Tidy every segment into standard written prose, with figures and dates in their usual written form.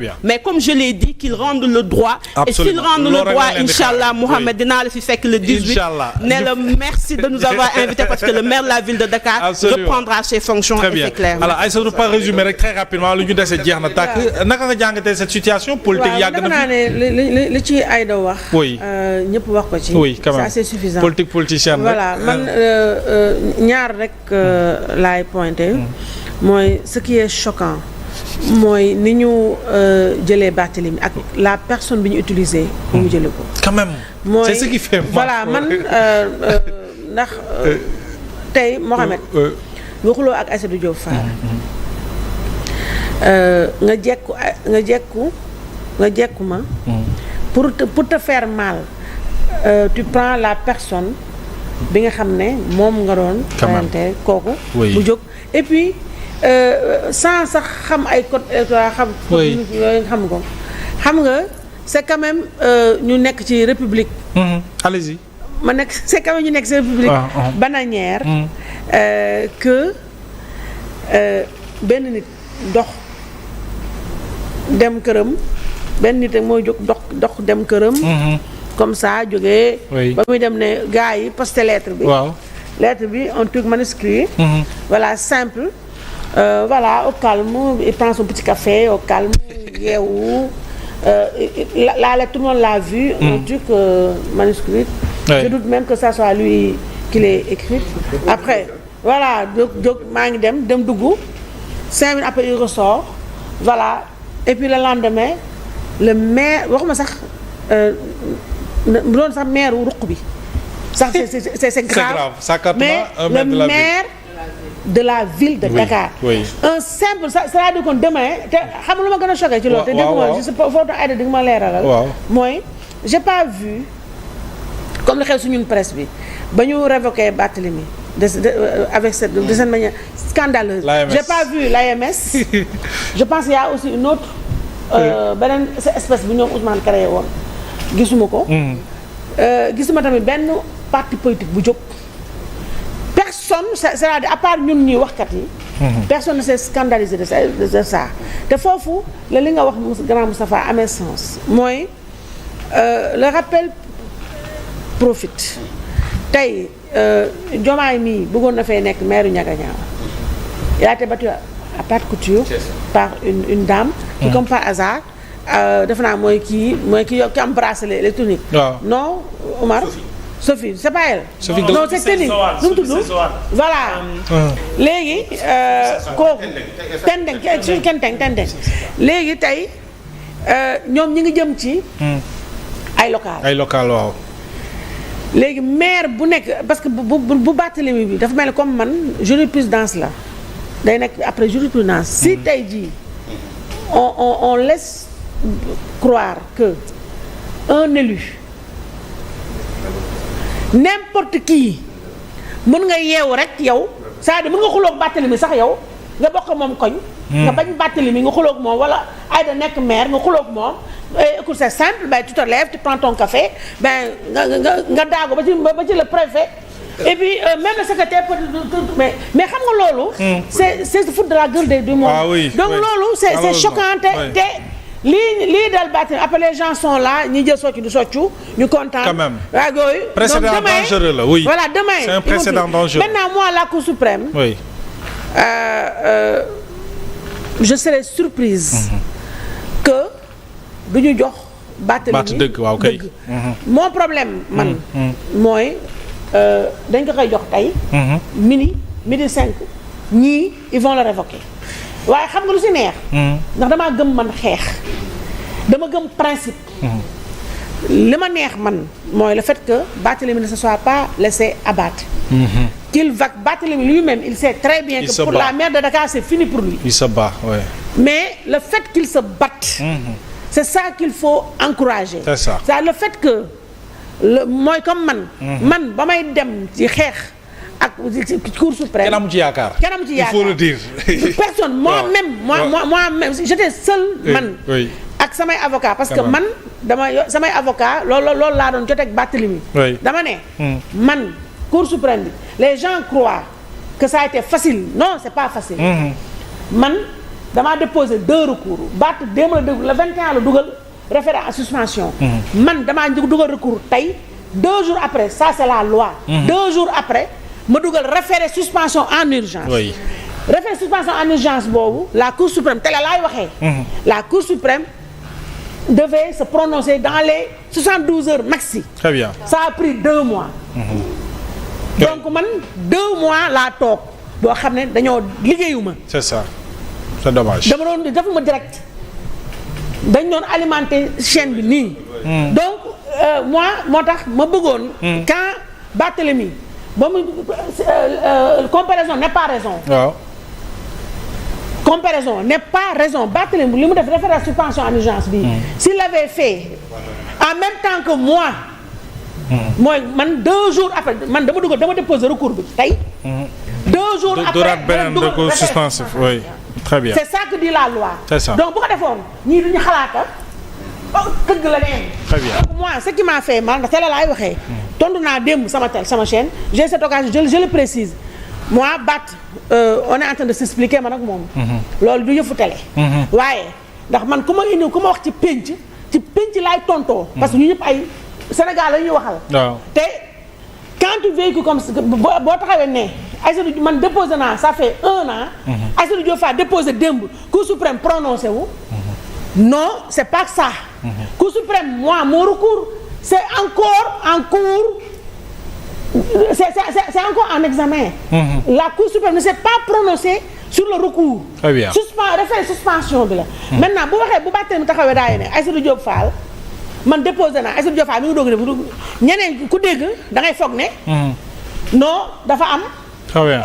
Bien. Mais comme je l'ai dit, qu'ils rendent le droit. Absolument. Et s'ils rendent le droit, Inch'Allah, Mohamed oui. dinaa la fi fekk le 18. Inch'Allah. Merci de nous avoir invités parce que le maire de la ville de Dakar reprendra ses fonctions. Très et bien. c'est clair. Alors Aïssatou, pas résumer rek très rapidement lu ñu dese jeex na tàkk naka nga jàngatee cette situation politique yàgg na fi li ci Aïda wax. oui ñëpp wax ko ci. oui quand même c'est assez suffisant. politique politicienne voilà man ñaar rek laay pointé. mooy ce qui est choquant. mooy ni ñu jëlee Barthélémy ak la personne bi ñu utilisé. pour mu jëlee ko. quand même. mooy c'est ce qui fait mal. voilà man ndax tey Mohamed. nga xuloo ak Aïssatou Diop Fall. nga jekku ma. pour te faire mal. Tu prends la personne bi nga xam ne moom nga doon. xamante kooku. bu jóg et puis. sans sax xam ay code xam. oui yooyu xam nga c'est quand même ñu nekk ci république. allez-y. c'est quand même ñu nekk ci république. bananière. que benn nit dox dem këram benn nit rek mooy jóg dox dem këram. comme ça jógee. ba muy dem ne gars yi posté lettre bi. waaw lettre bi un truc manuscrit. voilà simple. Voilà, au calme, il prend son petit café, au calme, yeewu. Là, tout le monde l'a vu, un truc manuscrit. Je doute même que ça soit lui qui l'ait écrit. Après, voilà, donc maa ngi dem dugg 5 minutes après il ressort. Voilà, et puis le lendemain, le maire waxuma sax doon sax maire wu ruq bi. Ça c'est grave. Mais le maire de la ville de Dakar. Oui. Un simple c'est-à-dire que demain te xam nga lu ma gën a choqué ci loolu. te dégg nga je sais pas foofu Aïda di nga ma leeralal. mooy j'ai pas vu comme li xew suñu presse bi ba ñu révoqué Barthélémy avec cette manière scandaleuse. J'ai pas vu l'AMS. Je pense qu'il y a aussi une autre beneen espèce bu ñoom Ousmane créé woon gisuma ko. gisuma tamit benn parti politique bu jóg. Personne, c'est-à-dire à part ñun ñuy waxkat yi. Personne ne s'est scandalisé de ça te foofu la li nga wax grand Moustapha amee sens mooy le rappel profite tey Diomaye mii bëggoon na fay nekk maire Ndiaganiao il a été battu à pâte couture par une dame qui comme par hasard defe naa mooy ki am bracelet électronique. Non Omar. Sophie c'est pas elle. Sophie non c'est Téning nu mu tudd voilà. léegi kooku Tendeng léegi tey ñoom ñi ngi jëm ci. ay local waaw. léegi maire bu nekk parce que bu Barthélémy bi dafa mel ni comme man jurisprudence la day nekk après jurisprudence si tey jii on laisse croire que un élu. N'importe qui mën nga yeewu rek yow c'est-à-dire mën nga xuloog Barthélémy sax yow nga bokk moom koñ. nga bañ Barthélémy nga xuloog moom wala Aïda nekk maire nga xuloog moom. Écoute c'est simple tu te lèves tu prends ton café nga daago ba ci le préfet. et puis même le secrétaire mais xam nga loolu. c'est se foutre de la gueule du monde. Ah oui, donc loolu c'est choquant te. lii dal Barthélémy après les gens sont là ñi jël soccu du soccu ñu kontaan. quand même waaw yooyu. précédent dangereux la oui. voilà demain c'est un précédent dangereux. maintenant moi la Cour suprême. oui. Je serais surprise. que du ñu jox Barthélémy dëgg waaw kay. mon problème man. mooy dañ ko koy jox tey. midi 5 ñii ils vont le révoquer. waaye xam nga lu si neex. ndax damaa gëm man xeex dama gëm principe. li ma neex man mooy le fait que Barthélémy ne se soit pas laissé abattre. Barthélémy lui-même il sait très bien que pour la maire de Dakar c'est fini pour lui. Il se bat, ouais. Mais le fait qu'il se batte. C'est ça qu'il faut encourager. C'est ça. C'est le fait que mooy comme man ba may dem ci xeex. ak Cour suprême. kenn amu ci yaakaar. Il faut le dire. Personne moi-même j'étais seule man. ak samay avocat parce que man samay avocat loolu laa doon jotee ak Barthélémy. dama ne. man Cour suprême bi les gens croient que ça a été facile non c'est pas facile. man damaa déposé 2 recours Barth démb la déglu le 21 la dugal référé à suspension. man damaa dugal recours tey 2 jours après ça c'est la loi. 2 jours après ma dugal référé suspension en urgence. oui référé suspension en urgence boobu la Cour suprême télé laay waxee. la Cour suprême devait se prononcer dans les 72 heures maxi. très bien ça a pris 2 mois. donc man 2 mois laa toog boo xam ne dañoo liggéeyuma. c'est ça c'est dommage. dama doon defuma direct dañ doon alimenter chaîne bi nii. donc moi moo tax ma bëggoon. quand Barthélemy ba mu comparaison n'est pas raison. waaw. comparaison n'est pas raison Barthélemy li mu def référence suspension en urgence bi. s'il l'avait fait en même temps que moi. mooy man 2 jours après man dama déposer recours bi tey. 2 jours après beneen recours suspensif oui très bien. c'est ça que dit la loi. c'est ça donc bu ko defoon ñii duñu xalaata tëgg la neen. très bien donc moi ce qui m'a fait mal ndax télé laay waxee. tontu naa démb sama chaîne j'ai cette occasion je le précise moi Barth on est en train de s'expliquer man ak moom. loolu du yëfu télé. waaye ndax man ku ma wax ci pénc laay tontoo. parce que ñu ñëpp ay Sénégal la ñuy waxal. waaw te quand tu véhicules comme boo taxawee ne Aïssatou man déposé naa ça fait 1 an. Aïssatou Diop Fall déposé démb Cour suprême prononcé wu. non c'est pas ça. Cour suprême moi mon recours c'est encore en cours. c'est encore en examen. La Cour suprême ne s'est pas prononcée sur le recours. très bien référé suspension bi la. maintenant bu waxee bu bàttee mu taxawee daay ne Aïssatou Diop Fall man déposé naa Aïssatou Diop Fall mi ngi doog a def ñeneen ku dégg da ngay foog ne. non dafa am. très bien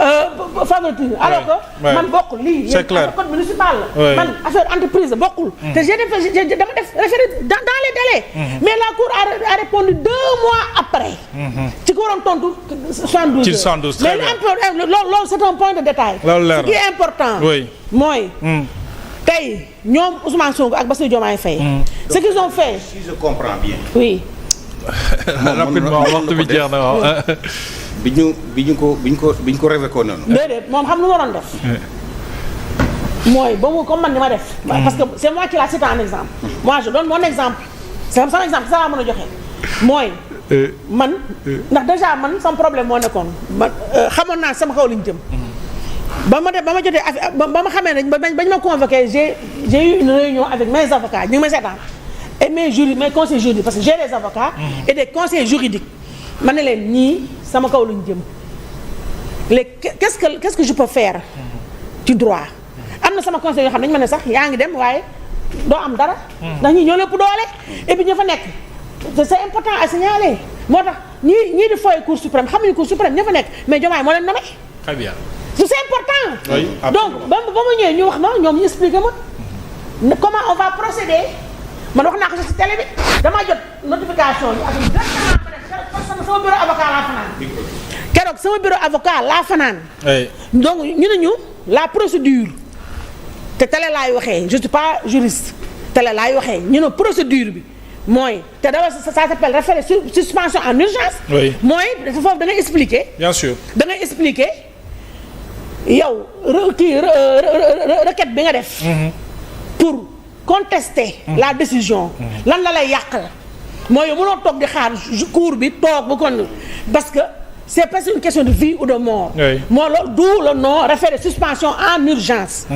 favoritisme alors que man bokkul lii. c'est clair code municipal la. man affaire entreprise bokkul. te dama def référé dans les délais. mais la Cour a répondu 2 mois après. ci ko waroon tontu 72 heures. ci 72 très bien mais loolu c'est un point de détail. loolu leer na ce qui est important. oui mooy. tey ñoom Ousmane Sonko ak Bassirou Diomaye Faye. ce qu'ils ont fait. si je comprends bien. oui. rapidement waxtu bi jeex na waaw. bi ñu ko révoqué noonu. déedéet moom xam lu ma doon def. mooy ba mu comme man ni ma def. parce que c'est moi qui la cite en exemple. moi je donne mon exemple. c'est sama exemple ça laa mën a joxe. mooy. man ndax déjà man sama problème moo nekkoon man xamoon naa sama kaw li ñu jëm. ba ma jotee affaire ba ma xamee ne bañ ma convoqué j'ai eu une réunion avec mes avocats ñu ngi may seetaan et mes conseils juridiques parce que j'ai des avocats. et des conseils juridiques. ma ne leen ñii sama kaw lu ñu jëm léegi qu'est-ce que je peux faire ci droit am na sama conseil yoo xam ne dañu ma ne sax yaa ngi dem waaye doo am dara. ndax ñii ñoo lépp doole. et puis ña fa nekk c'est important à signaler moo tax ñii di fooy Cour suprême xamuñu Cour suprême ña fa nekk mais Diomaye moo leen nommé. très bien. c'est important. oui donc ba ma ñëwee ñu wax non ñoom ñu expliqué ma comment on va procéder man wax naa ko ci télé bi damaa jot notification bi ak directement sama bureau avocat laa fanaan. keroog sama bureau avocat laa fanaan. donc ñu ne ñu la procédure te télé laay waxee je suis pas juriste télé laay waxee ñu ne procédure bi mooy te dafa ça s'appelle référé suspension en urgence. oui mooy foofu da ngay expliquer. bien sûr da ngay expliquer. yow requête bi nga def. pour contester la décision. lan la lay yàqal. mooy yow mënoo toog di xaar cour bi toog bu kon parce que c'est pas une question de vie ou de mort. moo loolu d'où le nom référé suspension en urgence.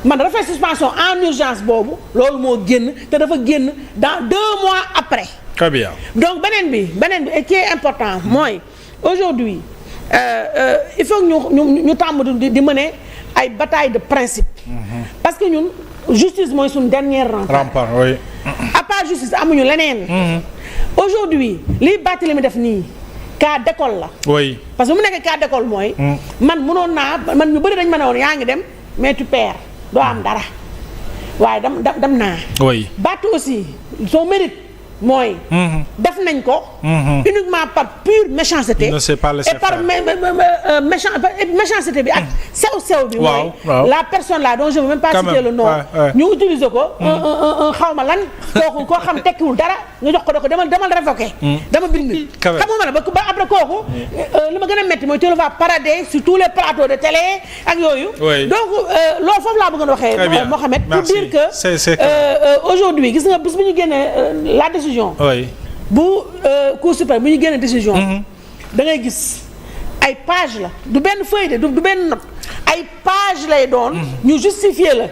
man référé suspension en urgence boobu loolu moo génn te dafa génn dans 2 mois après. très bien donc beneen bi et qui est important mooy aujourd'hui il faut que ñu tàmm di mener ay bataille de principe. parce que ñun justice mooy suñu dernière rempart. oui. à part justice amuñu leneen. aujourd'hui liy bàtti li mu def nii cas d'école la. oui parce que mu nekk cas d'école mooy. man mënoon naa man ñu bëri dañ ma ne woon yaa ngi dem mais tu perds doo am dara waaye dem naa. oui bàtti aussi son mérite mooy. def nañ ko. uniquement par pure méchanceté. ne sait pas laisser et par méchanceté bi ak sew bi. mooy la personne là dont je veux même pas citer le nom. ñu utiliser ko. un xawma lan koo xam tekkiwul dara nga jox ko demal révoquer. dama bind. xam nga ma ba après kooku li ma gën a métti mooy tu le vas parader sur tous les plateaux de télé ak yooyu. donc loolu foofu laa bëgg a waxee. Mohamed pour dire que aujourd'hui gis nga bés bu ñu génnee la décision. bu Cour suprême bu ñu génnee décision. da ngay gis ay page la du benn feuille de du benn note ay page lay doon. ñu justifier la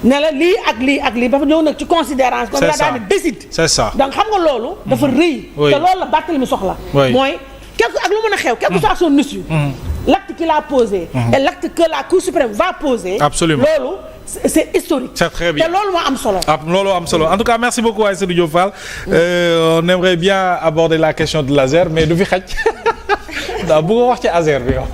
ne la lii ak lii ba fa ñëw nag ci considération. comme la daal di décide. c'est ça donc xam nga loolu. dafa rëy. te loolu la Barthélémy soxla. mooy quelque ak lu mën a xew. quel que soit son issue. l'acte qu'il a posé. et l'acte que la Cour suprême va poser. Absolument loolu c'est historique. C'est très bien te loolu moo am solo. loolu am solo en tout cas merci beaucoup Aïssatou Diop Fall. On aimerait bien aborder la question de l'Azer mais du fi xaj. bu ko wax ci Azer bi yow.